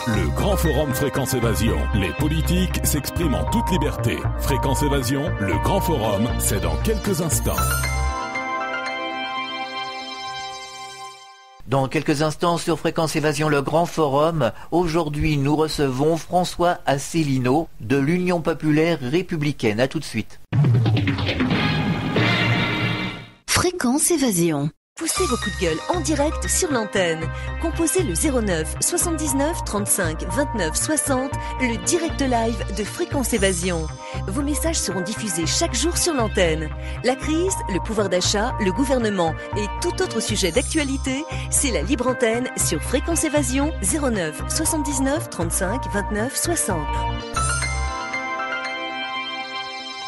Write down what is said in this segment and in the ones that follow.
Le grand forum Fréquence Évasion. Les politiques s'expriment en toute liberté. Fréquence Évasion, le grand forum, c'est dans quelques instants. Dans quelques instants sur Fréquence Évasion, le grand forum. Aujourd'hui, nous recevons François Asselineau de l'Union populaire républicaine. À tout de suite. Fréquence Évasion. Poussez vos coups de gueule en direct sur l'antenne. Composez le 09 79 35 29 60, le direct live de Fréquence Évasion. Vos messages seront diffusés chaque jour sur l'antenne. La crise, le pouvoir d'achat, le gouvernement et tout autre sujet d'actualité, c'est la libre antenne sur Fréquence Évasion 09 79 35 29 60.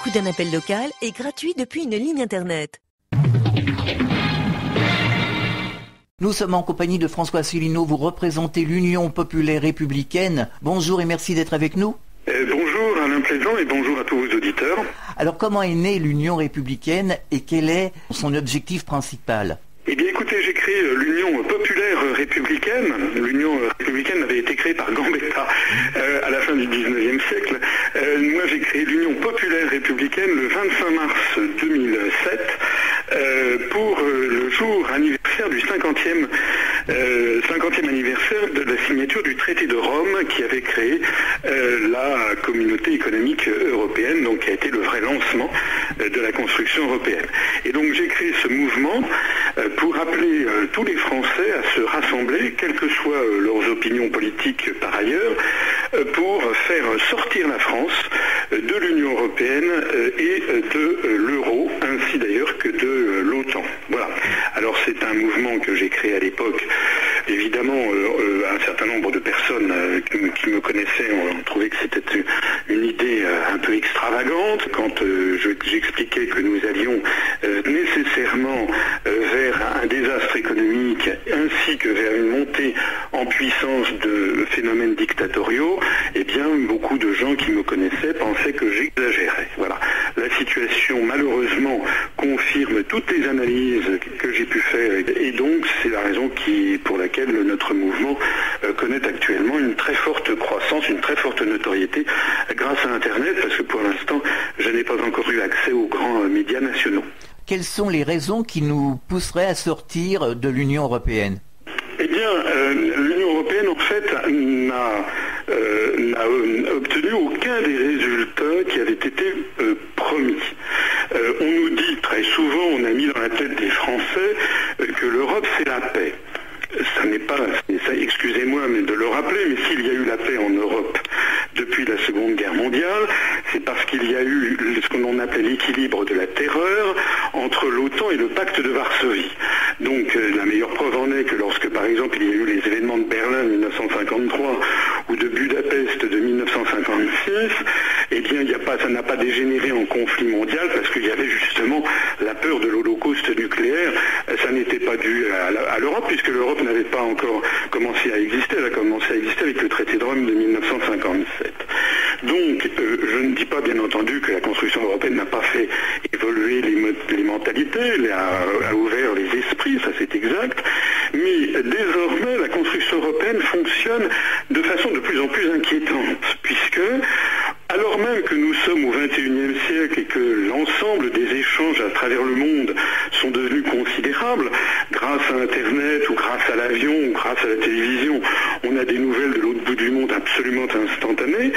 Coup d'un appel local est gratuit depuis une ligne internet. Nous sommes en compagnie de François Asselineau. Vous représentez l'Union populaire républicaine. Bonjour et merci d'être avec nous. Bonjour Alain Plaisant et bonjour à tous vos auditeurs. Alors comment est née l'Union républicaine et quel est son objectif principal ? Eh bien écoutez, j'ai créé l'Union populaire républicaine. L'Union républicaine avait été créée par Gambetta à la fin du 19e siècle. Moi j'ai créé l'Union populaire républicaine le 25 mars 2007 pour le jour anniversaire du 50e anniversaire de la signature du traité de Rome qui avait créé la communauté économique européenne, donc qui a été le vrai lancement de la construction européenne. Et donc j'ai créé ce mouvement pour appeler tous les Français à se rassembler, quelles que soient leurs opinions politiques par ailleurs, pour faire sortir la France de l'Union européenne et de l'euro, ainsi d'ailleurs que de l'OTAN. Voilà. Alors c'est un mouvement que j'ai créé à l'époque. Évidemment, un certain nombre de personnes qui me connaissaient ont trouvé que c'était une idée un peu extravagante. Quand j'expliquais que nous allions nécessairement vers un désastre économique ainsi que vers une montée en puissance de phénomènes dictatoriaux, eh bien beaucoup de gens qui me connaissaient pensaient que j'exagérais. Voilà. La situation malheureusement confirme toutes les analyses que j'ai pu faire et donc c'est la raison pour laquelle notre mouvement connaît actuellement une très forte croissance, une très forte notoriété grâce à Internet parce que pour l'instant je n'ai pas encore eu accès aux grands médias nationaux. Quelles sont les raisons qui nous pousseraient à sortir de l'Union européenne ? Eh bien, l'Union européenne, en fait, n'a obtenu aucun des résultats qui avaient été promis. On nous dit très souvent, on a mis dans la tête des Français que l'Europe, c'est la paix. Ça n'est pas, excusez-moi de le rappeler, mais s'il y a eu la paix en Europe depuis la Seconde Guerre mondiale, c'est parce qu'il y a eu ce qu'on appelait l'équilibre de la terreur entre l'OTAN et le pacte de Varsovie. Donc la meilleure preuve en est que lorsque par exemple il y a eu les événements de Berlin de 1953 ou de Budapest de 1956, eh bien ça n'a pas dégénéré en conflit mondial parce qu'il y avait justement la peur de l'Holocauste nucléaire. Ça n'était pas dû à l'Europe puisque l'Europe n'avait pas encore commencé à exister. Elle a commencé à exister avec le traité de Rome de 1957. Donc, je ne dis pas bien entendu que la construction européenne n'a pas fait évoluer les mentalités, a ouvert les esprits, ça c'est exact, mais désormais la construction européenne fonctionne de façon de plus en plus inquiétante, puisque alors même que nous sommes au XXIe siècle et que l'ensemble des échanges à travers le monde sont devenus considérables, grâce à Internet ou grâce à l'avion ou grâce à la télévision, on a des nouvelles de l'autre bout du monde absolument instantanées,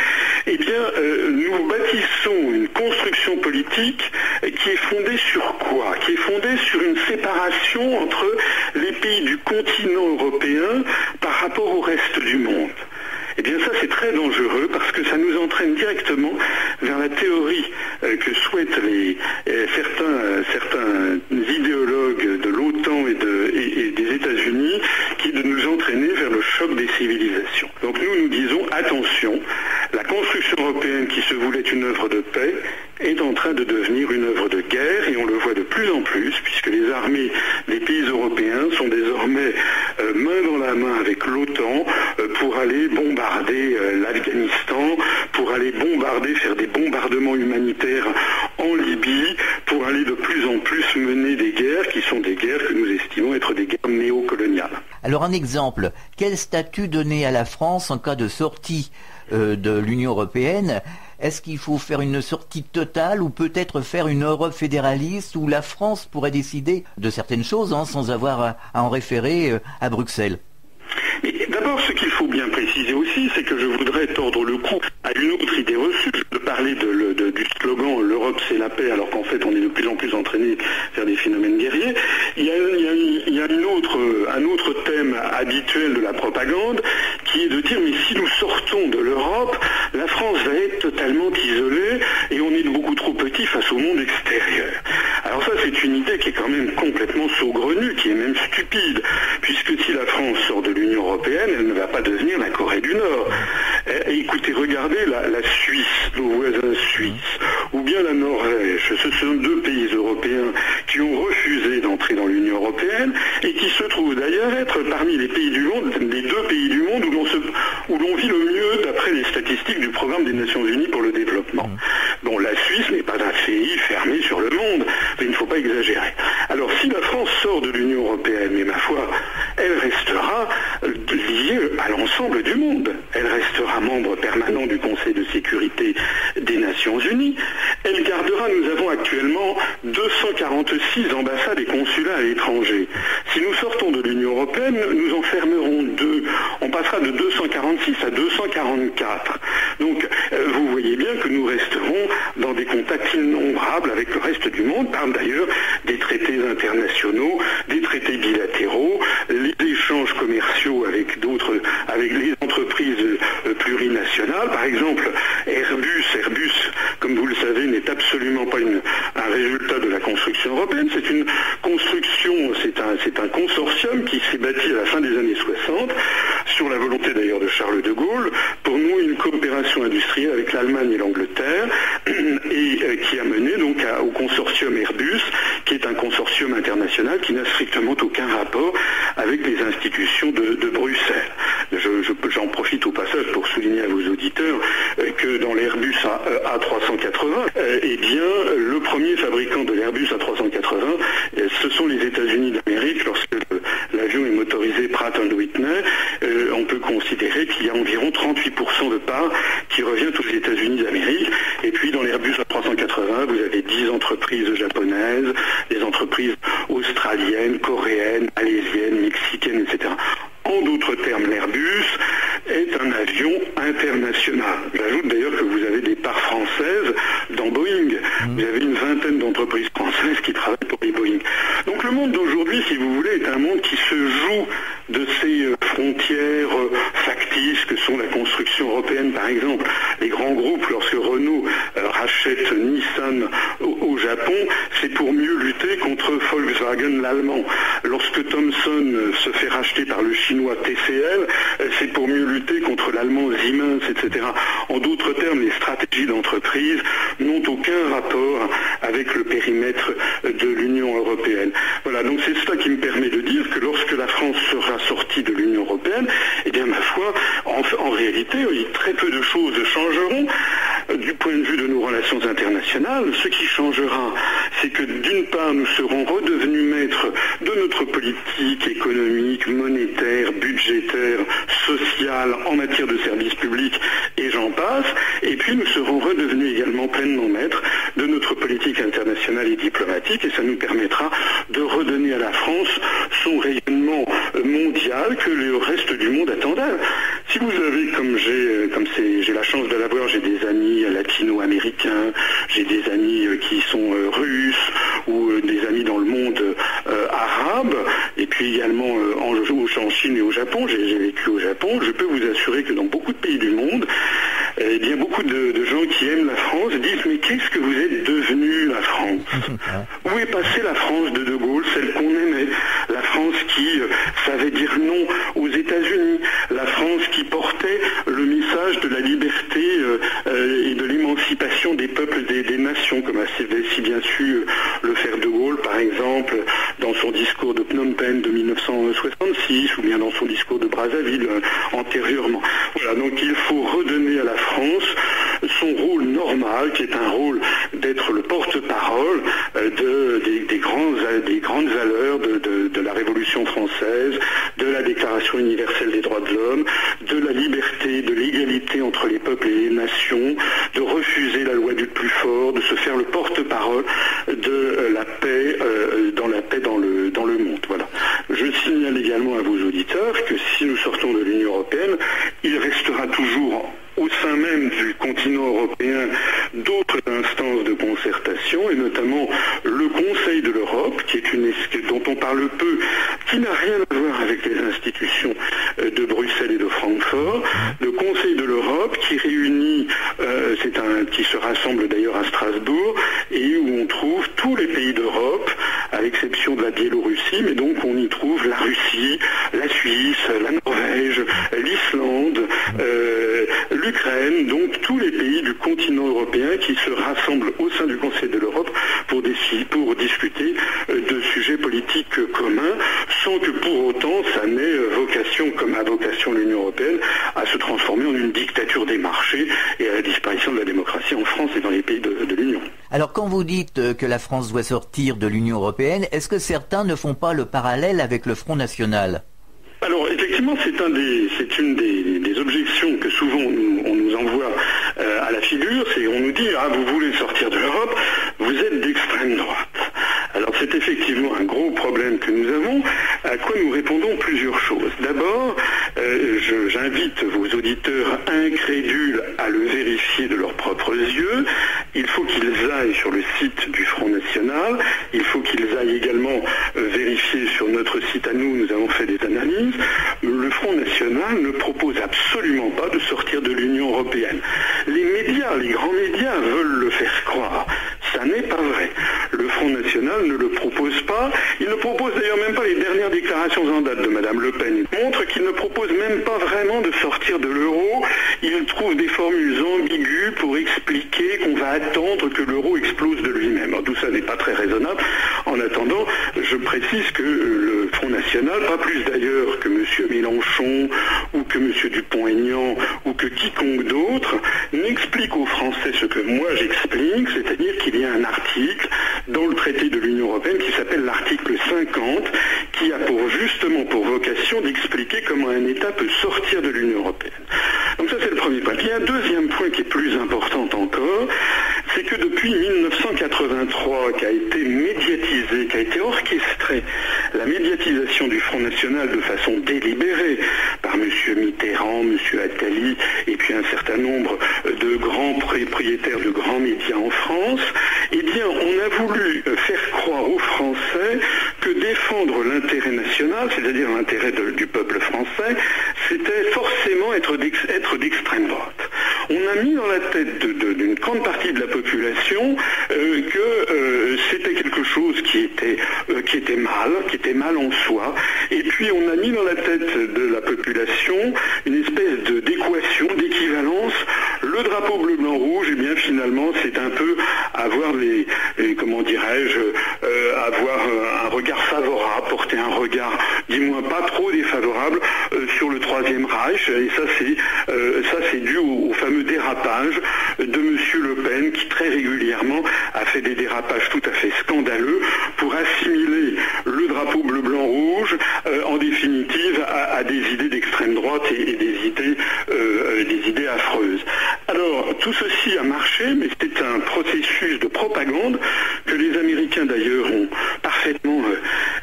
eh bien nous bâtissons une construction politique qui est fondée sur quoi ? Qui est fondée sur une séparation entre les pays du continent européen par rapport au reste du monde. Eh bien ça c'est très dangereux parce que ça nous entraîne directement vers la théorie que souhaitent certains idéologues de l'OTAN et des États-Unis qui est de nous entraîner vers le choc des civilisations. Donc nous disons attention, la construction européenne qui se voulait une œuvre de paix est en train de devenir une œuvre de guerre et on le voit de plus en plus puisque les armées des pays européens sont désormais main dans la main avec l'OTAN pour aller bombarder l'Afghanistan, pour aller faire des bombardements humanitaires en Libye, pour aller de plus en plus mener des guerres qui sont des guerres que nous estimons être des guerres néocoloniales. Alors Alors un exemple, quel statut donner à la France en cas de sortie de l'Union européenne? Est-ce qu'il faut faire une sortie totale ou peut-être faire une Europe fédéraliste où la France pourrait décider de certaines choses sans avoir à en référer à Bruxelles? D'abord, ce qu'il faut bien préciser aussi, c'est que je voudrais tordre le cou à une autre idée reçue. Je veux parler du slogan « L'Europe c'est la paix », alors qu'en fait on est de plus en plus entraîné vers des phénomènes guerriers. Il y a un autre thème habituel de la propagande qui est de dire « mais si nous sortons de l'Europe, la France va être totalement isolée et on est beaucoup trop petit face au monde extérieur ». Alors ça, c'est une idée qui est quand même complètement saugrenue, qui est même stupide, puisque si la France sort de l'Union européenne, elle ne va pas devenir la Corée du Nord. Et écoutez, regardez la Suisse, nos voisins suisses, ou bien la Norvège. Ce sont deux pays européens qui ont refusé d'entrer dans l'Union européenne et qui se trouvent d'ailleurs être parmi les pays du monde, les deux pays du monde où l'on vit le mieux d'après les statistiques du programme des Nations Unies pour le développement. Bon, la Suisse n'est pas un pays fermé sur le monde, mais il ne faut pas exagérer. Alors si la France sort de l'Union européenne, mais ma foi, elle restera liée à l'ensemble du monde. Elle restera membre permanent du Conseil de sécurité des Nations Unies. Elle gardera, nous avons actuellement 246 ambassades et consulats à l'étranger. Si nous sortons de l'Union européenne, nous en fermerons 2. On passera de 246 à 244. Donc, vous voyez bien que nous resterons dans des contacts innombrables avec le reste du monde, par d'ailleurs des traités internationaux, des traités bilatéraux, les échanges commerciaux avec les entreprises plurinationales. Par exemple, Airbus, comme vous le savez, n'est absolument pas un résultat de la construction européenne. C'est une construction, c'est un consortium qui s'est bâti à la fin des années 60, sur la volonté d'ailleurs de Charles de Gaulle, pour nouer une coopération industrielle avec l'Allemagne et l'Angleterre, et qui a mené donc au consortium Airbus, qui est un consortium international qui n'a strictement aucun rapport avec les institutions de Bruxelles. J'en profite au passage pour souligner à vos auditeurs que dans l'Airbus A380, eh bien, le premier fabricant de l'Airbus A380, ce sont les États-Unis d'Amérique. Lorsque l'avion est motorisé Pratt & Whitney, on peut considérer qu'il y a environ 38% de part qui revient aux États-Unis d'Amérique. Et puis dans l'Airbus A380, vous avez 10 entreprises japonaises, des entreprises australiennes, coréennes, malaisiennes, mexicaines, etc. En d'autres termes, l'Airbus est un avion international. J'ajoute d'ailleurs que vous avez des parts françaises dans Boeing. Vous avez une vingtaine d'entreprises françaises qui travaillent pour les Boeing. Donc le monde d'aujourd'hui, si vous voulez, est un monde qui se joue de ces frontières factices que sont la construction européenne, par exemple. Les grands groupes, lorsque Renault rachète Nissan au Japon, c'est pour mieux lutter contre Volkswagen l'allemand. Lorsque Thomson se fait racheter par le chinois TCL, c'est pour mieux lutter contre l'allemand Siemens, etc. En d'autres termes, les stratégies d'entreprise n'ont aucun rapport avec le périmètre de l'Union européenne. Voilà, donc c'est cela qui me permet de dire que lorsque la France sera sortie de l'Union européenne, eh bien ma foi, en réalité, très peu de choses changeront du point de vue de nos relations internationales. Ce qui changera, c'est que d'une part, nous serons redevenus maîtres de notre politique économique, monétaire, budgétaire, sociale, en matière de services publics, et j'en passe. Et puis nous serons redevenus également pleinement maîtres de notre politique internationale et diplomatique, et ça nous permettra de redonner à la France son rayonnement mondial que le reste du monde attendait. Si vous avez, comme j'ai la chance de l'avoir, j'ai des amis latino-américains, j'ai des amis qui sont russes, ou des amis dans le monde arabe, et puis également en Chine et au Japon, j'ai vécu au Japon, je peux vous assurer que dans beaucoup de pays du monde, eh bien beaucoup de gens qui aiment la France disent « mais qu'est-ce que vous êtes devenu la France ?» Où est passée la France de Gaulle, celle qu'on aimait? La France qui savait dire non aux États-Unis, la France qui portait le message de la liberté et de l'émancipation des peuples, des nations, comme a si bien su le faire de Gaulle, par exemple, dans son discours de Phnom Penh de 1966, ou bien dans son discours de Brazzaville antérieurement. Voilà, donc il faut redonner à la France son rôle normal, qui est un rôle d'être le porte-parole des grandes valeurs de la Révolution française, de la Déclaration de la liberté, de l'égalité entre les peuples et les nations, de refuser la loi du plus fort, de se faire le porte-parole de la paix dans le monde. Voilà. Je signale également à vos auditeurs que si nous sortons de l'Union européenne, il restera toujours au sein même du continent européen d'autres instances de concertation, et notamment le Conseil de l'Europe, dont on parle peu, qui n'a rien à voir avec les institutions de Bruxelles et de Francfort. Le Conseil de l'Europe qui réunit, qui se rassemble d'ailleurs à Strasbourg, et où on trouve tous les pays d'Europe, à l'exception de la Biélorussie, mais donc on y trouve la Russie, la Suisse, la Norvège, l'Islande, l'Ukraine, donc tous les pays du continent européen qui se rassemblent au sein du Conseil de l'Europe pour discuter de sujets politiques communs, sans que pour autant ça n'ait vocation, comme a vocation l'Union européenne, à se transformer en une dictature des marchés et à la disparition de la démocratie en France et dans les pays de l'Union. Alors quand vous dites que la France doit sortir de l'Union européenne, est-ce que certains ne font pas le parallèle avec le Front National ? Alors effectivement, c'est une des objections que souvent on nous envoie à la figure, c'est on nous dit vous voulez sortir de l'Europe, vous êtes d'extrême droite. Alors c'est effectivement un gros problème que nous avons, à quoi nous répondons plusieurs choses. D'abord, j'invite vos auditeurs incrédules à le vérifier de leurs propres yeux. Il faut qu'ils aillent sur le site du Front National, il faut qu'ils aillent également vérifier sur notre site à nous avons fait des analyses. Le Front National ne propose absolument pas de sortir de l'Union européenne. Les médias, les grands médias veulent le faire croire. Ça n'est pas vrai. Le Front National ne le propose pas. Il ne propose d'ailleurs même pas les dernières déclarations en date de Mme Le Pen. Il montre qu'il ne propose même pas vraiment de sortir de l'euro. Il trouve des formules ambiguës pour expliquer qu'on va attendre que l'euro explose de lui-même. Alors, tout ça n'est pas très raisonnable. En attendant, je précise que le Front National, pas plus d'ailleurs que M. Mélenchon ou que M. Dupont-Aignan ou que quiconque d'autre, n'explique aux Français ce que moi j'explique, c'est-à-dire qu'il y a un article dans le traité de l'Union européenne qui s'appelle l'article 50, qui a justement pour vocation d'expliquer comment un État peut sortir de l'Union européenne. Donc ça c'est le premier point. Puis il y a un deuxième point qui est plus important encore, c'est que depuis 1983, qui a été médiatisé, qui a été orchestré, la médiatisation du Front National de façon délibérée par M. Mitterrand, M. Attali et puis un certain nombre de grands propriétaires de grands médias en France, eh bien on a voulu faire croire aux Français que défendre l'intérêt national, c'est-à-dire l'intérêt du peuple français, c'était forcément être d'extrême droite. On a mis dans la tête d'une grande partie de la population que c'était quelque chose qui était mal en soi, et puis on a mis dans la tête de la population une espèce d'équation, d'équivalence. Le drapeau bleu, blanc, rouge, et bien finalement c'est un peu avoir avoir un regard favorable, porter un regard, dis-moi pas trop défavorable sur le Troisième Reich, et ça c'est dû au fameux dérapage de M. Le Pen, qui très régulièrement a fait des dérapages tout à fait scandaleux pour assimiler le drapeau bleu, blanc, rouge en définitive à des idées d'extrême droite et des idées affreuses. Alors tout ceci a marché, mais c'est un processus de propagande que les Américains d'ailleurs ont parfaitement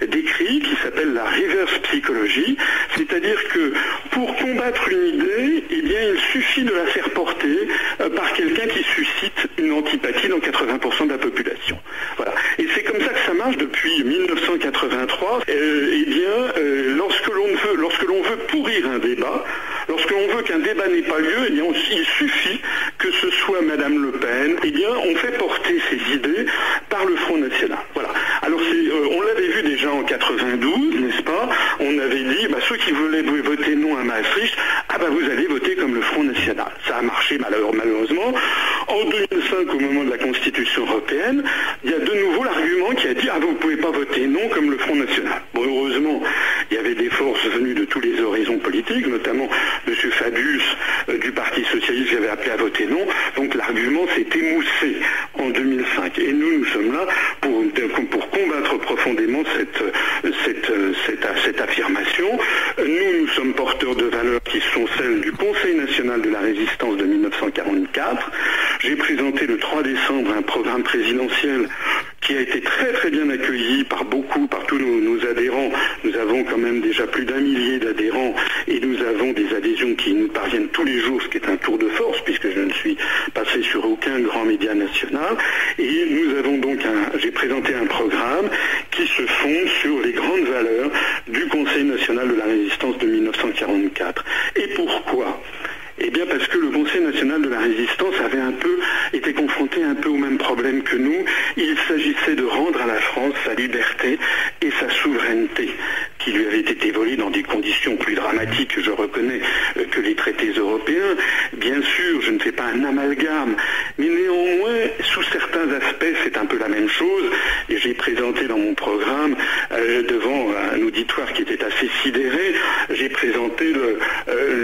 décrit, qui s'appelle la reverse psychology, c'est-à-dire que pour combattre une idée, eh bien il suffit de la faire porter par quelqu'un qui suscite une antipathie dans 80% de la population. Voilà. Et c'est comme ça que ça marche depuis 1983. Lorsque l'on veut pourrir un débat, lorsque l'on veut qu'un débat n'ait pas lieu, eh bien il suffit que ce soit Madame Le Pen, eh bien on fait porter ses idées par le Front National. Voilà. Alors on l'avait vu déjà en 92, n'est-ce pas? On avait dit, ceux qui voulaient voter non à Maastricht, vous allez voter comme le Front National. Ça a marché malheureusement. En 2005, au moment de la Constitution européenne, il y a de nouveau l'argument qui a dit vous ne pouvez pas voter non comme le Front National. Bon, heureusement, il y avait des forces venues de tous les horizons politiques, notamment M. Fabius du Parti Socialiste qui avait appelé à voter non. Donc l'argument s'est émoussé en 2005. Et nous sommes là pour combattre profondément cette affirmation. Nous sommes porteurs de valeurs qui sont celles 3 décembre un programme présidentiel qui a été très très bien accueilli par tous nos adhérents. Nous avons quand même déjà plus d'1 millier d'adhérents et nous avons des adhésions qui nous parviennent tous les jours, ce qui est un tour de force puisque je ne suis passé sur aucun grand média national. Et nous avons donc j'ai présenté un programme qui se fonde sur les grandes valeurs du Conseil national de la résistance de 1944. Et pourquoi ? Eh bien parce que le Conseil national de la résistance avait été confronté un peu au même problème que nous. Il s'agissait de rendre à la France sa liberté et sa souveraineté, qui lui avait été volée dans des conditions plus dramatiques, je reconnais, que les traités européens. Bien sûr, je ne fais pas un amalgame, mais néanmoins, sous certains aspects, c'est un peu la même chose. Et j'ai présenté dans mon programme, devant un auditoire qui était assez sidéré, j'ai présenté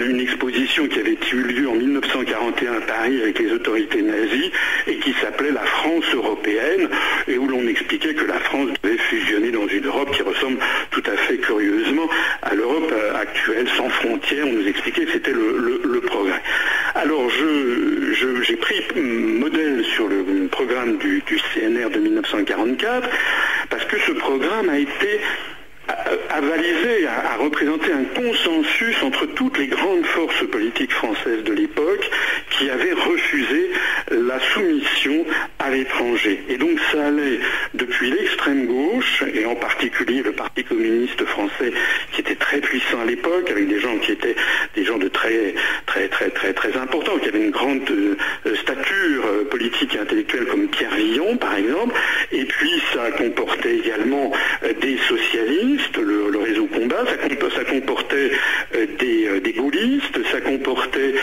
une exposition qui avait eu lieu en 1941 à Paris avec les autorités nazies et qui s'appelait la France européenne et où l'on expliquait que la France devait fusionner dans une Europe qui ressemble tout à fait curieusement à l'Europe actuelle, sans frontières. On nous expliquait que c'était le progrès. Alors j'ai pris modèle sur le programme du CNR de 1944 parce que ce programme a été a représenté un consensus entre toutes les grandes forces politiques françaises de l'époque qui avaient refusé la soumission à l'étranger. Et donc ça allait depuis l'extrême gauche, et en particulier le Parti communiste français qui était très puissant à l'époque, avec des gens qui étaient des gens de très importants, qui avaient une grande stature politique et intellectuelle comme Pierre Villon par exemple, et puis ça comportait également des socialistes, le réseau Combat, ça comportait des gaullistes, ça comportait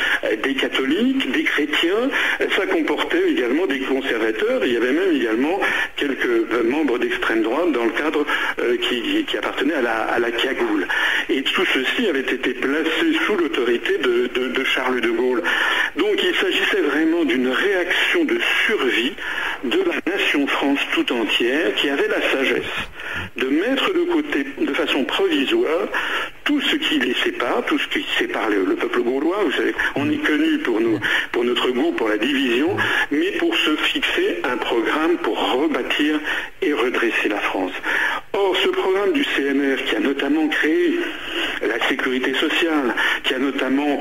des catholiques, des chrétiens, ça comportait également des conservateurs, il y avait même également quelques membres d'extrême droite dans le cadre qui appartenait à la cagoule. Et tout ceci avait été placé sous l'autorité de Charles de Gaulle. Donc il s'agissait vraiment d'une réaction de survie de la nation France tout entière qui avait la sagesse de mettre de côté de façon provisoire tout ce qui les sépare, tout ce qui sépare le peuple gaulois. Vous savez, on est connu pour notre goût pour la division, mais pour se fixer un programme pour rebâtir et redresser la France. Or, ce programme du CNR qui a notamment créé la sécurité sociale, qui a notamment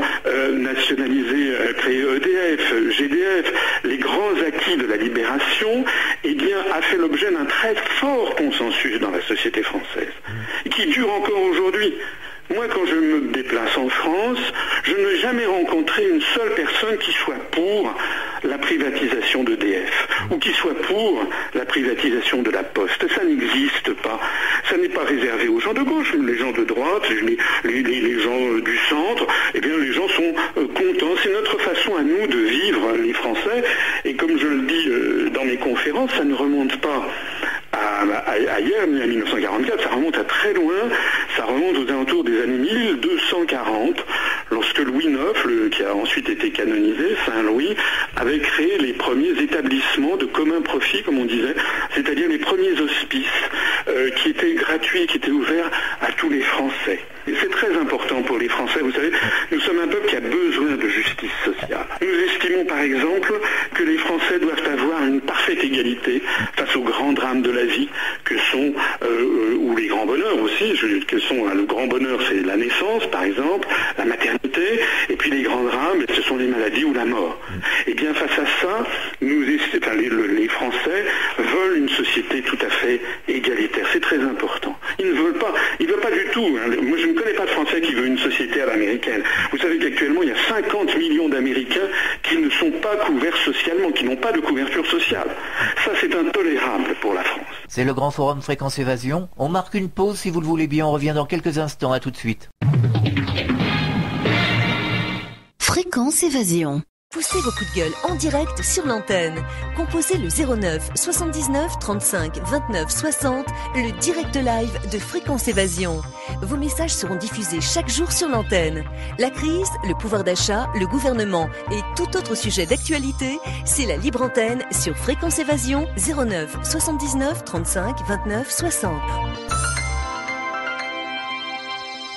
créé EDF, GDF, les grands acquis de la libération, eh bien, a fait l'objet d'un très fort consensus dans la société française, et qui dure encore aujourd'hui. Moi, quand je me déplace en France, je n'ai jamais rencontré une seule personne qui soit pour la privatisation d'EDF ou qui soit pour la privatisation de la Poste. Ça n'existe pas. Ça n'est pas réservé aux gens de gauche, les gens de droite, les gens du centre. Eh bien, les gens sont contents. C'est notre façon à nous de vivre, les Français. Et comme je le dis dans mes conférences, ça ne remonte pas à hier, ni à 1944, ça remonte à très loin, ça remonte aux alentours des années 1240, lorsque Louis IX, qui a ensuite été canonisé, Saint-Louis, avait créé les premiers établissements de commun profit, comme on disait, c'est-à-dire les premiers hospices qui étaient gratuits, qui étaient ouverts à tous les Français. Et c'est très important pour les Français, vous savez, nous sommes un peuple qui a besoin de justice sociale. Nous estimons par exemple que les Français doivent avoir une parfaite égalité face aux grands drames de la vie, que sont, ou les grands bonheurs aussi, le grand bonheur c'est la naissance par exemple, la maternité, et puis les grands drames, ce sont les maladies ou la mort. Et bien face à ça, les Français veulent une société tout à fait égalitaire, c'est très important. Ils ne veulent pas du tout, moi je ne connais pas de Français qui veut une société à l'américaine. Vous savez qu'actuellement il y a 50 millions d'Américains qui ne sont pas couverts socialement, qui n'ont pas de couverture sociale. Ça c'est intolérable pour la France. C'est le grand forum Fréquence Évasion. On marque une pause si vous le voulez bien, on revient dans quelques instants, à tout de suite. Fréquence Évasion. Poussez vos coups de gueule en direct sur l'antenne. Composez le 09 79 35 29 60, le direct live de Fréquence Évasion. Vos messages seront diffusés chaque jour sur l'antenne. La crise, le pouvoir d'achat, le gouvernement et tout autre sujet d'actualité, c'est la libre antenne sur Fréquence Évasion 09 79 35 29 60.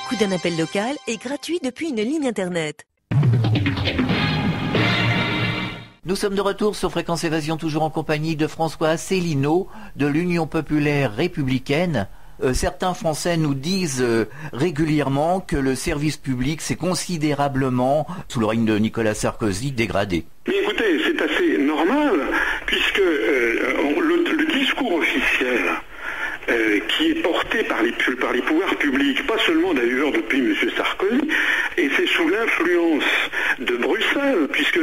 Coup d'un appel local est gratuit depuis une ligne internet. Nous sommes de retour sur Fréquence Évasion, toujours en compagnie de François Asselineau de l'Union populaire républicaine. Certains Français nous disent régulièrement que le service public s'est considérablement, sous le règne de Nicolas Sarkozy, dégradé. Mais écoutez, c'est assez normal, puisque le discours officiel qui est porté par les pouvoirs publics, pas seulement d'ailleurs depuis M. Sarkozy, et c'est sous l'influence de Bruxelles, puisque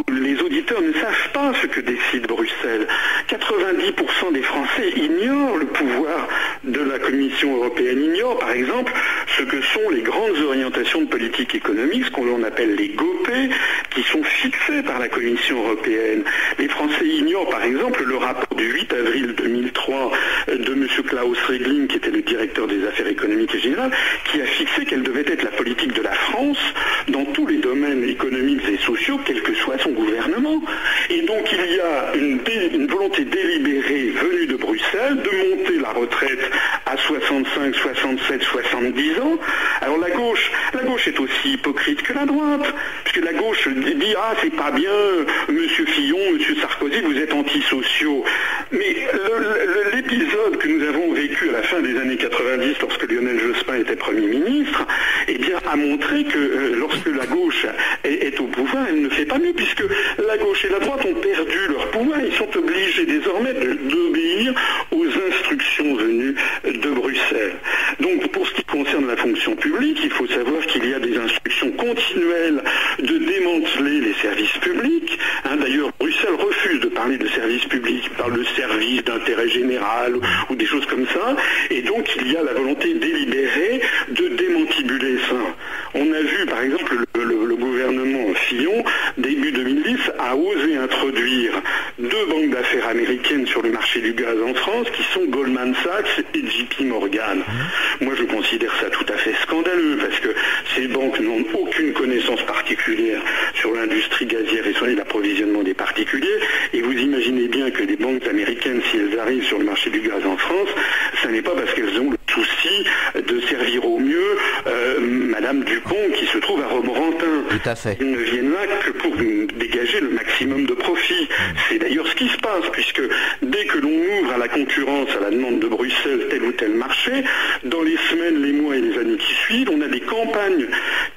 les auditeurs ne savent pas ce que décide Bruxelles. 90% des Français ignorent le pouvoir de la Commission européenne, ignorent par exemple ce que sont les grandes orientations de politique économique, ce qu'on appelle les GOPE, qui sont fixées par la Commission européenne. Les Français ignorent par exemple le rapport du 8 avril 2003 de M. Klaus Regling, qui était le directeur des affaires économiques et générales, qui a fixé quelle devait être la politique de la France dans tous les domaines économiques et sociaux, quel que soit son gouvernement. Et donc il y a une volonté délibérée venue de Bruxelles de monter la retraite à 65, 67, 70 ans. Alors la gauche est aussi hypocrite que la droite, puisque la gauche dit « Ah, c'est pas bien, Monsieur Fillon, Monsieur Sarkozy, vous êtes antisociaux ». Mais l'épisode que nous avons vécu à la fin des années 90, lorsque Lionel Jospin était Premier ministre, eh bien, a montré que lorsque la gauche est au pouvoir, elle ne fait pas mieux, puisque la gauche et la droite ont perdu leur pouvoir. Ils sont obligés désormais d'obéir aux instructions venues de Bruxelles. Donc, pour ce qui concerne la fonction publique, il faut savoir qu'il y a des instructions continuelles de démanteler les services publics. D'ailleurs, Bruxelles refuse de parler de services publics, il parle de services d'intérêt général ou des choses comme ça. Et donc, il y a la volonté délibérée de démantibuler ça. On a vu, par exemple, le gouvernement Fillon, début 2010, a osé introduire 2 banques d'affaires américaines sur le marché du gaz en France, qui sont Goldman Sachs et JP Morgan. Moi, je considère ça tout à fait scandaleux, parce que ces banques n'ont aucune connaissance particulière sur l'industrie gazière et sur l'approvisionnement des particuliers. Et vous imaginez bien que les banques américaines, si elles arrivent sur le marché du gaz en France, ce n'est pas parce qu'elles ont le souci de servir au mieux Madame Dupont, qui se trouve à Romorantin. Tout à fait. Ils ne viennent là que pour dégager le maximum de profit. C'est d'ailleurs ce qui se passe, puisque dès que l'on ouvre à la concurrence, à la demande de Bruxelles, tel ou tel marché, dans les semaines, les mois et les années qui suivent, on a des campagnes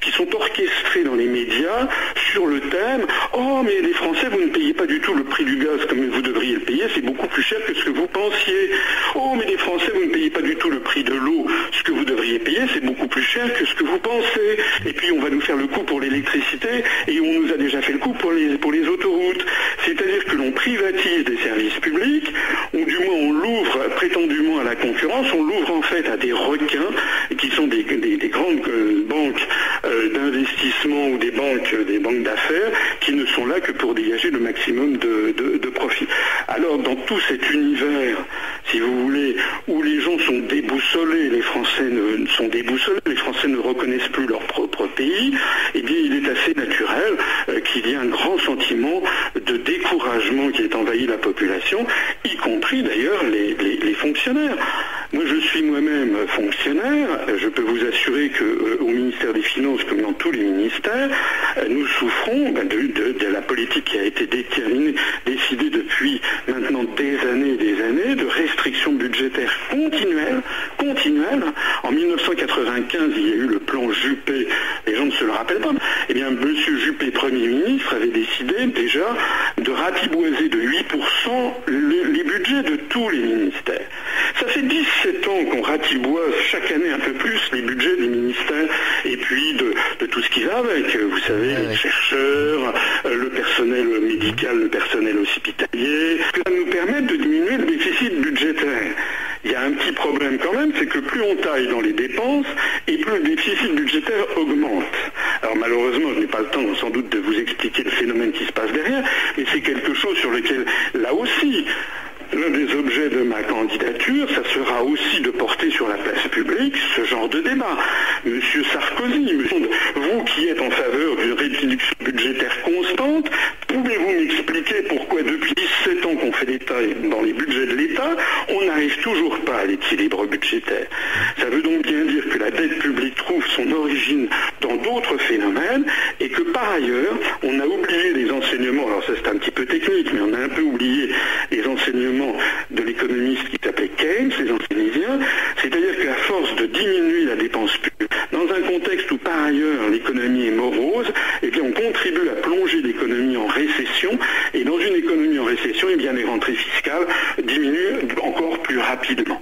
qui sont orchestrées dans les médias sur le thème « Oh, mais les Français, vous ne payez pas du tout le prix du gaz comme vous devriez le payer, c'est beaucoup plus cher que ce que vous pensiez. Oh, mais les Français, vous ne payez pas du tout le prix de l'eau, ce que vous devriez payer, c'est beaucoup plus cher que ce que vous pensez. Et puis, on va nous faire le coup pour l'électricité et on nous a déjà fait le coup pour les autoroutes. » C'est-à-dire que l'on privatise des services publics, ou du moins on l'ouvre prétendument à la concurrence, on l'ouvre en fait à des requins qui sont des grandes banques d'investissement ou des banques d'affaires qui ne sont là que pour dégager le maximum de profit. Alors dans tout cet univers, si vous voulez, où les gens sont déboussolés, les Français ne reconnaissent plus leur propre pays, eh bien il est assez naturel qu'il y ait un grand sentiment de découragement qui ait envahi la population, y compris d'ailleurs les fonctionnaires. Moi je suis moi-même fonctionnaire, je peux vous assurer qu'au ministère des Finances, comme dans tous les ministères, nous souffrons de la politique qui a été décidée depuis maintenant des années, de restrictions budgétaires continuelles. En 1995, il y a eu le plan Juppé, les gens ne se le rappellent pas. Eh bien, M. Juppé, Premier ministre, avait décidé déjà de ratiboiser de 8% les budgets de tous les ministères. Ça fait 17 ans qu'on ratiboise chaque année un peu plus les budgets des ministères et puis de tout ce qui va avec, vous savez, les chercheurs, le personnel médical, le personnel hospitalier. Cela nous permet de diminuer le déficit budgétaire. Il y a un petit problème quand même, c'est que plus on taille dans les dépenses et plus le déficit budgétaire augmente. Alors malheureusement, je n'ai pas le temps sans doute de vous expliquer le phénomène qui se passe derrière, mais c'est quelque chose sur lequel, là aussi, l'un des objets de ma candidature, ça sera aussi de porter sur la place publique ce genre de débat. Monsieur Sarkozy, vous qui êtes en faveur d'une réduction budgétaire constante, pouvez-vous m'expliquer pourquoi depuis 17 ans qu'on fait l'État dans les budgets de l'État, on n'arrive toujours pas à l'équilibre budgétaire? Ça veut donc bien dire que la dette publique trouve son origine dans d'autres phénomènes et et que par ailleurs, on a oublié les enseignements, alors ça c'est un petit peu technique, mais on a un peu oublié les enseignements de l'économiste qui s'appelait Keynes, les Keynésiens, c'est-à-dire qu'à force de diminuer la dépense publique, dans un contexte où par ailleurs l'économie est morose, eh bien on contribue à plonger l'économie en récession, et dans une économie en récession, eh bien les rentrées fiscales diminuent encore plus rapidement.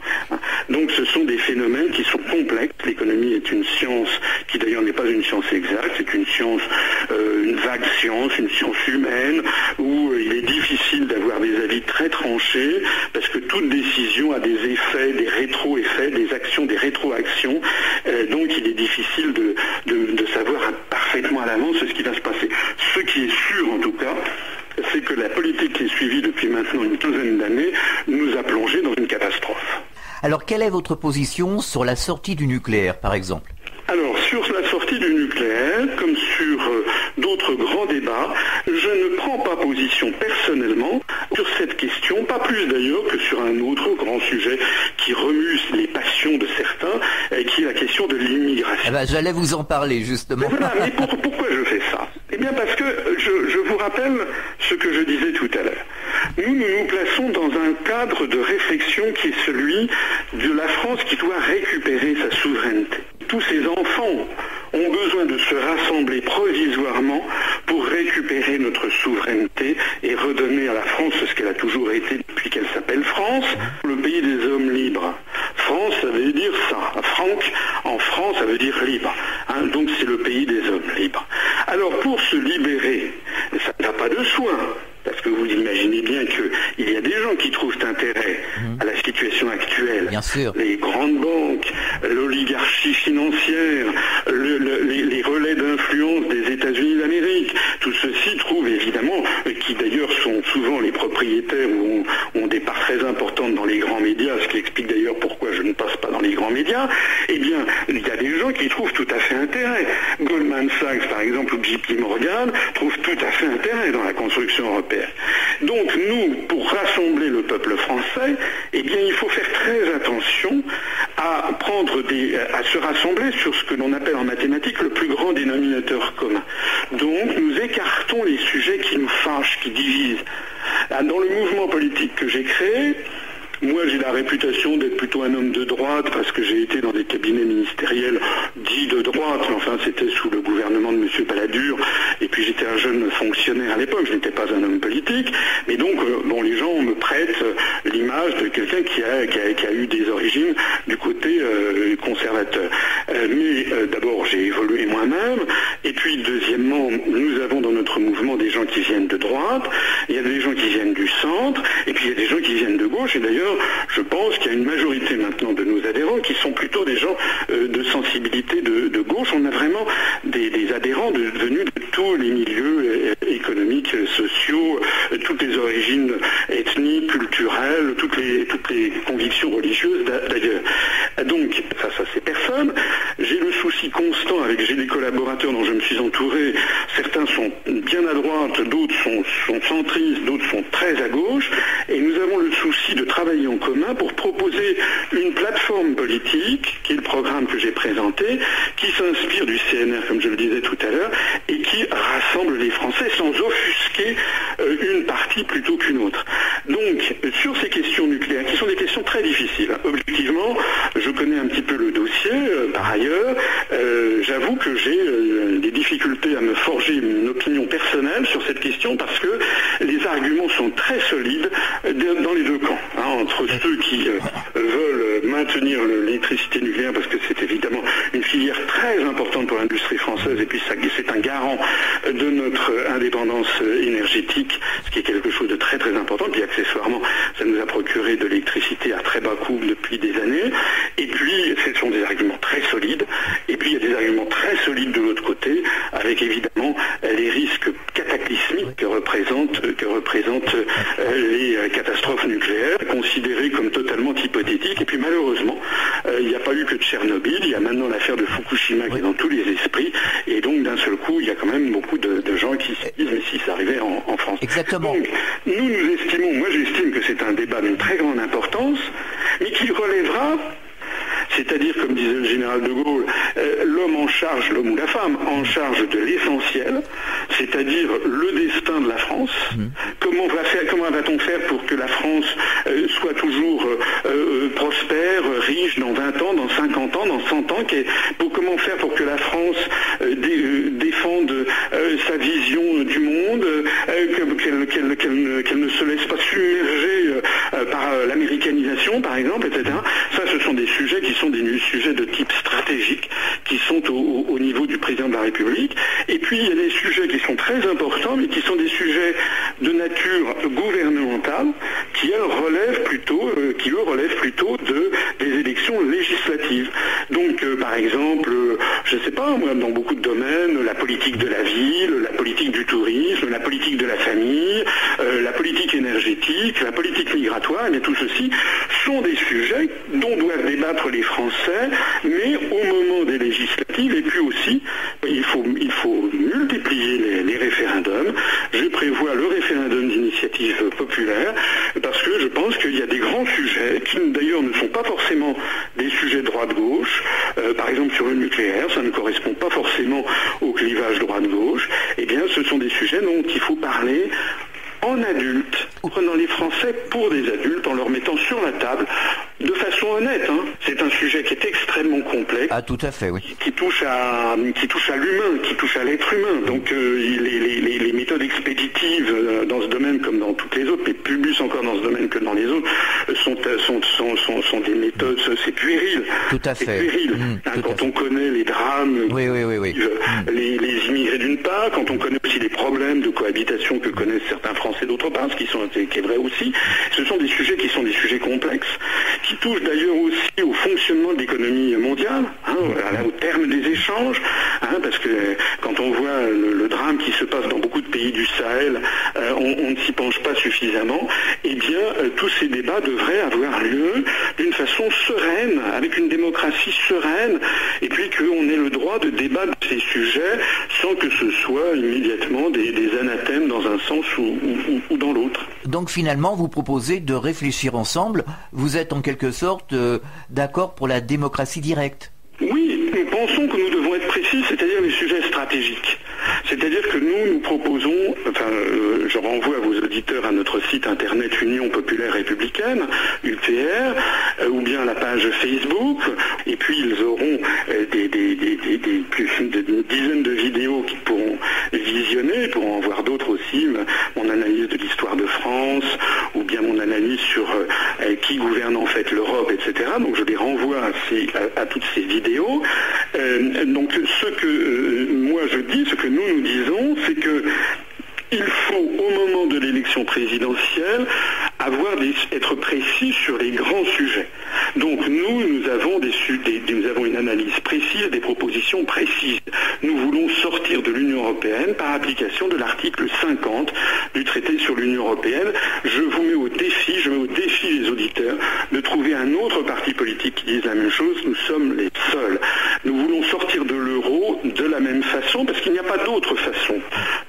Donc ce sont des phénomènes qui sont complexes. L'économie est une science qui d'ailleurs n'est pas une science exacte, c'est une science, une vague science, une science humaine, où il est difficile d'avoir des avis très tranchés, parce que toute décision a des effets, des rétro-effets, des actions, des rétroactions, donc il est difficile de savoir parfaitement à l'avance ce qui va se passer. Ce qui est sûr en tout cas, c'est que la politique qui est suivie depuis maintenant une quinzaine d'années nous a plongé dans une catastrophe. Alors, quelle est votre position sur la sortie du nucléaire, par exemple ? Alors, sur la sortie du nucléaire, comme sur d'autres grands débats, je ne prends pas position personnellement sur cette question, pas plus d'ailleurs que sur un autre grand sujet qui remue les passions de certains, qui est la question de l'immigration. Eh ben, j'allais vous en parler, justement. Mais voilà, mais pourquoi je fais ça ? Eh bien parce que je vous rappelle ce que je disais tout à l'heure. Nous nous plaçons dans un cadre de réflexion qui est celui de la France qui doit récupérer sa souveraineté. Tous ces enfants ont besoin de se rassembler provisoirement pour récupérer notre souveraineté et redonner à la France ce qu'elle a toujours été depuis qu'elle s'appelle France, le pays des hommes libres. France, ça veut dire ça. Franck, en France, ça veut dire libre. Donc c'est le pays des hommes libres. Alors pour se libérer, ça n'a pas de soin. Parce que vous imaginez bien qu'il y a des gens qui trouvent intérêt à la situation actuelle. Bien sûr. Les grandes banques, l'oligarchie financière, les relais d'influence des États-Unis d'Amérique, tout ceci trouve évidemment, qui d'ailleurs sont souvent les propriétaires ou ont des parts très importantes dans les grands médias, ce qui explique d'ailleurs pourquoi je ne passe pas dans les grands médias, eh bien, il y a des gens qui trouvent tout à fait intérêt. Goldman Sachs, par exemple, ou JP Morgan, trouvent tout à fait intérêt dans la construction européenne. Donc nous, pour rassembler le peuple français, eh bien il faut faire très attention à se rassembler sur ce que l'on appelle en mathématiques le plus grand dénominateur commun. Donc nous écartons les sujets qui nous fâchent, qui divisent. Dans le mouvement politique que j'ai créé, moi, j'ai la réputation d'être plutôt un homme de droite parce que j'ai été dans des cabinets ministériels dits de droite, mais enfin, c'était sous le gouvernement de M. Balladur, et puis j'étais un jeune fonctionnaire à l'époque, je n'étais pas un homme politique, mais donc, les gens me prêtent l'image de quelqu'un qui a eu des origines du côté conservateur. Mais d'abord, j'ai évolué moi-même, et puis deuxièmement, nous avons dans notre mouvement des gens qui viennent de droite, il y a des gens qui viennent du centre, et puis il y a des gens qui viennent de gauche, et d'ailleurs, je pense qu'il y a une majorité maintenant de nos adhérents qui sont plutôt des gens de sensibilité de gauche. On a vraiment des adhérents venus de tous les milieux économiques, sociaux, toutes les origines ethniques, culturelles, toutes les convictions religieuses d'ailleurs. Donc, face à ces personnes, j'ai le souci constant j'ai des collaborateurs dont je me suis entouré. Certains sont bien à droite, d'autres sont centristes, d'autres sont très à gauche, et nous avons le souci de travailler en commun pour proposer une plateforme politique, qui est le programme que j'ai présenté, qui s'inspire du CNR, comme je le disais tout à l'heure, et qui rassemble les Français sans offusquer une partie plutôt qu'une autre. Donc, sur ces questions nucléaires, qui sont des questions très difficiles, objectivement, je connais un petit peu le dossier, par ailleurs, j'avoue que j'ai des difficultés à me forger une opinion personnelle sur cette question parce que les arguments sont très solides dans les deux camps. Entre ceux qui veulent maintenir l'électricité nucléaire parce que c'est évidemment une filière très importante pour l'industrie française et puis c'est un garant de notre indépendance énergétique, ce qui est quelque chose de très très important, puis accessoirement ça nous a procuré de l'électricité à très bas coût depuis des années, et puis ce sont des arguments très solides, et puis il y a des arguments très solides de l'autre côté, avec évidemment les risques cataclysmiques que représentent les catastrophes nucléaires, considérées comme totalement hypothétiques. Et puis malheureusement, il n'y a pas eu que de Tchernobyl, il y a maintenant l'affaire de Fukushima qui est dans tous les esprits, et donc d'un seul coup, il y a quand même beaucoup de gens qui se disent, mais si ça arrivait en France. Exactement. Donc, moi j'estime que c'est un débat d'une très grande importance, mais qui relèvera, c'est-à-dire, comme disait le général de Gaulle, l'homme ou la femme en charge de l'essentiel, c'est-à-dire le destin de la France. Comment va-t-on faire pour que la France soit toujours prospère, riche dans 20 ans, dans 50 ans, dans 100 ans? Comment faire pour que la France défende sa vision du monde, qu'elle ne se laisse pas submerger par l'américanisation, par exemple, etc. Ça, ce sont des sujets qui sont des sujets de type stratégique, qui sont au niveau du président de la République. Et puis, il y a des sujets qui sont très importants, mais qui sont des sujets de nature gouvernementale, qui relèvent plutôt des élections législatives. Donc, par exemple, je ne sais pas, moi, dans beaucoup de domaines, la politique de la ville, la politique du tourisme, la politique de la famille, la politique énergétique, la politique migratoire, et tout ceci sont des sujets dont doivent débattre les Français, mais au moment des législatives. Et puis aussi, il faut multiplier les référendums. Je prévois le référendum d'initiative populaire, parce que je pense qu'il y a des grands sujets qui d'ailleurs ne sont pas forcément des sujets droite-gauche. Par exemple sur le nucléaire, ça ne correspond pas forcément au clivage droite-gauche. Eh bien, ce sont des sujets dont il faut parler en adulte, en prenant les Français pour des adultes, en leur mettant sur la table de façon honnête. C'est un sujet qui est extrêmement complexe. Ah, tout à fait, oui. Qui touche à l'humain, qui touche à l'être humain. Donc les méthodes expéditives dans ce domaine comme dans toutes les autres, mais plus encore dans ce domaine que dans les autres, sont des méthodes, c'est puéril. Tout à fait. C'est puéril. Quand on connaît les drames, oui. les immigrés d'une part, quand on connaît aussi les problèmes de cohabitation que connaissent certains Français d'autre part, ce qui est vrai aussi, ce sont des sujets qui sont des sujets complexes, qui touchent d'ailleurs aussi au fonctionnement de l'économie mondiale, au terme des échanges, parce que quand on voit le drame qui se passe dans beaucoup de pays du Sahel, on ne s'y penche pas suffisamment. Eh bien, tous ces débats devraient avoir lieu d'une façon sereine, avec une démocratie sereine, et puis qu'on ait le droit de débattre de ces sujets sans que ce soit immédiatement des anathèmes dans un sens ou dans l'autre. Donc finalement, vous proposez de réfléchir ensemble. Vous êtes en quelque sorte d'accord pour la démocratie directe? Oui, nous pensons que nous devons être précis, c'est-à-dire les sujets stratégiques. C'est-à-dire que nous proposons, je renvoie vos auditeurs à notre site internet Union Populaire Républicaine, UPR, ou bien à la page Facebook, et puis ils auront des dizaines de vidéos qu'ils pourront visionner, ils pourront en voir d'autres aussi, mon analyse de l'histoire de France, ou bien mon analyse sur qui gouverne en fait l'Europe, etc. Donc je les renvoie à toutes ces vidéos. Donc ce que moi je dis, ce que nous disons, c'est que il faut, au moment de l'élection présidentielle, être précis sur les grands sujets. Donc nous avons une analyse précise, des propositions précises. Nous voulons sortir de l'Union européenne par application de l'article 50 du traité sur l'Union européenne. Je mets au défi les auditeurs de trouver un autre parti politique qui dise la même chose. Nous sommes les seuls. Nous voulons sortir de l'euro de la même façon, parce qu'il n'y a pas d'autre façon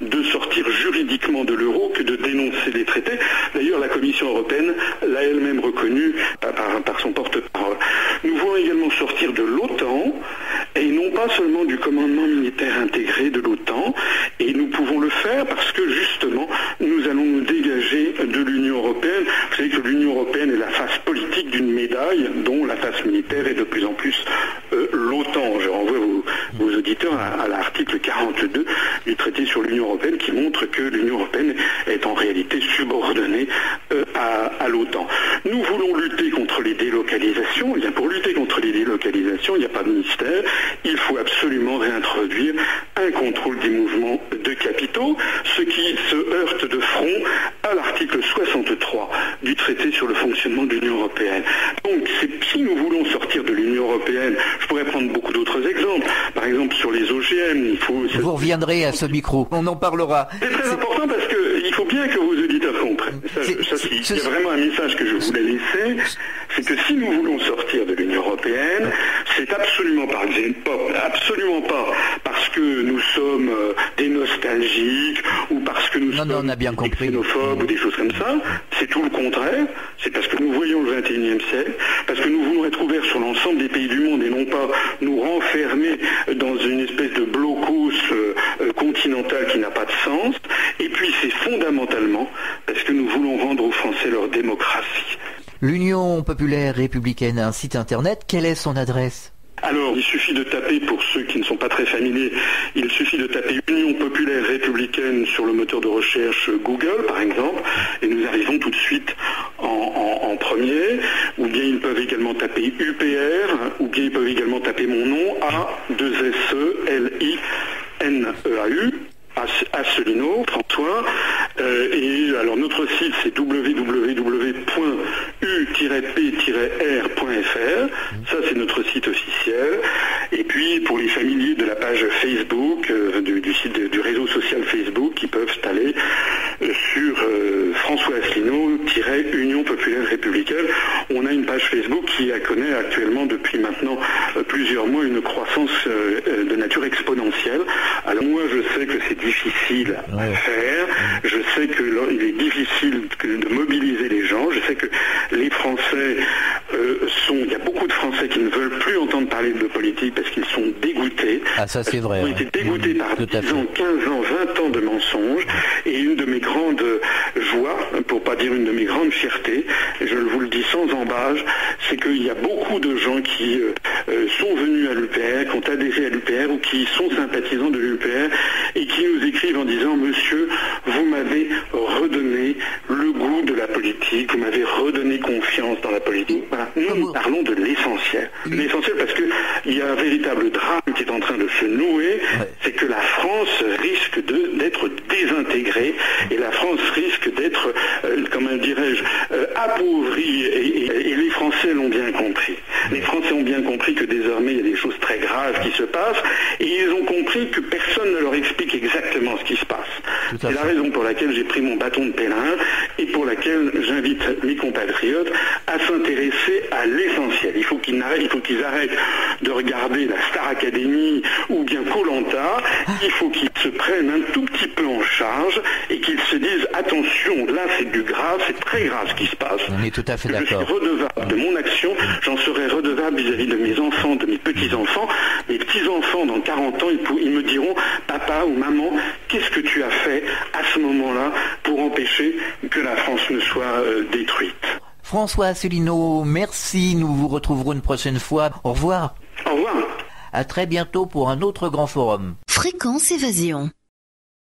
de sortir juridiquement de l'euro que de dénoncer les traités. D'ailleurs, la Commission européenne l'a elle-même reconnu par son porte-parole. Nous voulons également sortir de l'OTAN, et non pas seulement du commandement militaire intégré de l'OTAN, et nous pouvons le faire parce que justement, nous allons nous dégager de l'Union européenne. Vous savez que l'Union européenne est la face politique d'une médaille, dont la face militaire est de plus en plus l'OTAN. Je renvoie vos auditeurs à l'article 42 du traité sur l'Union européenne qui montre que l'Union européenne est en réalité subordonnée à l'OTAN. Nous voulons lutter contre les délocalisations. Eh bien, pour lutter contre les délocalisations, il n'y a pas de mystère. Il faut absolument réintroduire un contrôle des mouvements de capitaux, ce qui se heurte de front à l'article 63 du traité sur le fonctionnement de l'Union européenne. Donc, si nous voulons sortir de l'Union européenne, je pourrais prendre beaucoup d'autres exemples. Par exemple, sur les OGM, il faut... Vous reviendrez à ce micro, on en parlera. C'est très important parce qu'il faut bien que vos auditeurs comprennent. Il y a vraiment un message que je voulais laisser, c'est que si nous voulons sortir de l'Union européenne, c'est absolument pas parce que nous sommes des nostalgiques ou parce que nous on sommes a bien compris. xénophobes ou des choses comme ça. C'est tout le contraire. C'est parce que nous voyons le XXIe siècle, parce que nous voulons être ouverts sur l'ensemble des pays du monde et non pas nous renfermer dans une espèce de blocos continental qui n'a pas de sens. Et puis c'est fondamentalement parce que nous voulons rendre aux Français leur démocratie. L'Union populaire républicaine a un site internet. Quelle est son adresse ? Alors, il suffit de taper, pour ceux qui ne sont pas très familiers, il suffit de taper Union populaire républicaine sur le moteur de recherche Google, par exemple, et nous arrivons tout de suite en premier. Ou bien ils peuvent également taper UPR, ou bien ils peuvent également taper mon nom, A2SELINEAU. Asselineau, François, et alors notre site c'est www.u-p-r.fr, ça c'est notre site officiel, et puis pour les familiers de la page Facebook, du site du réseau social Facebook, qui peuvent aller sur François Asselineau-Union populaire républicaine. On a une page Facebook qui connaît actuellement depuis maintenant plusieurs mois une croissance de nature exponentielle. Alors moi je sais que c'est difficile à faire, je sais qu'il est difficile de mobiliser les gens, je sais que les Français il y a beaucoup de Français qui ne veulent plus entendre parler de politique parce qu'ils sont dégoûtés. Ah ça c'est vrai. Ils ont été dégoûtés par 10 ans, 15 ans, 20 ans de mensonges, et une de mes grandes joies, pour pas dire une de mes grandes fiertés, je vous le dis sans embâche, c'est qu'il y a beaucoup de gens qui sont venus à l'UPR, qui ont adhéré à l'UPR ou qui sont sympathisants de l'UPR et qui nous écrivent en disant « Monsieur, vous m'avez redonné le goût de la politique, vous m'avez redonné confiance dans la politique. » Voilà. Nous parlons de l'essentiel. L'essentiel parce qu'il y a un véritable drame qui est en train de se nouer, c'est que la France risque d'être désintégrée et la France risque d'être, comment dirais-je, appauvrie, et les Français l'ont bien compris. Les Français ont bien compris que désormais il y a des choses très graves qui se passent et ils ont compris que personne ne leur explique exactement ce qui se passe. C'est la raison pour laquelle j'ai pris mon bâton de pèlerin et pour laquelle j'invite mes compatriotes à s'intéresser à l'essentiel. Il faut qu'ils arrêtent de regarder la Star Academy ou bien Koh-Lanta. Il faut qu'ils se prennent un tout petit peu en charge et qu'ils se disent attention, là c'est du grave, c'est très grave ce qui se passe. On est tout à fait d'accord. Je suis redevable de mon action, j'en serai redevable vis-à-vis de mes enfants, de mes petits-enfants. Mes petits-enfants dans 40 ans, ils me diront papa ou maman, qu'est-ce que tu as fait à ce moment-là pour empêcher que la France ne soit détruite. François Asselineau, merci, nous vous retrouverons une prochaine fois. Au revoir. Au revoir. À très bientôt pour un autre grand forum. Fréquence Évasion.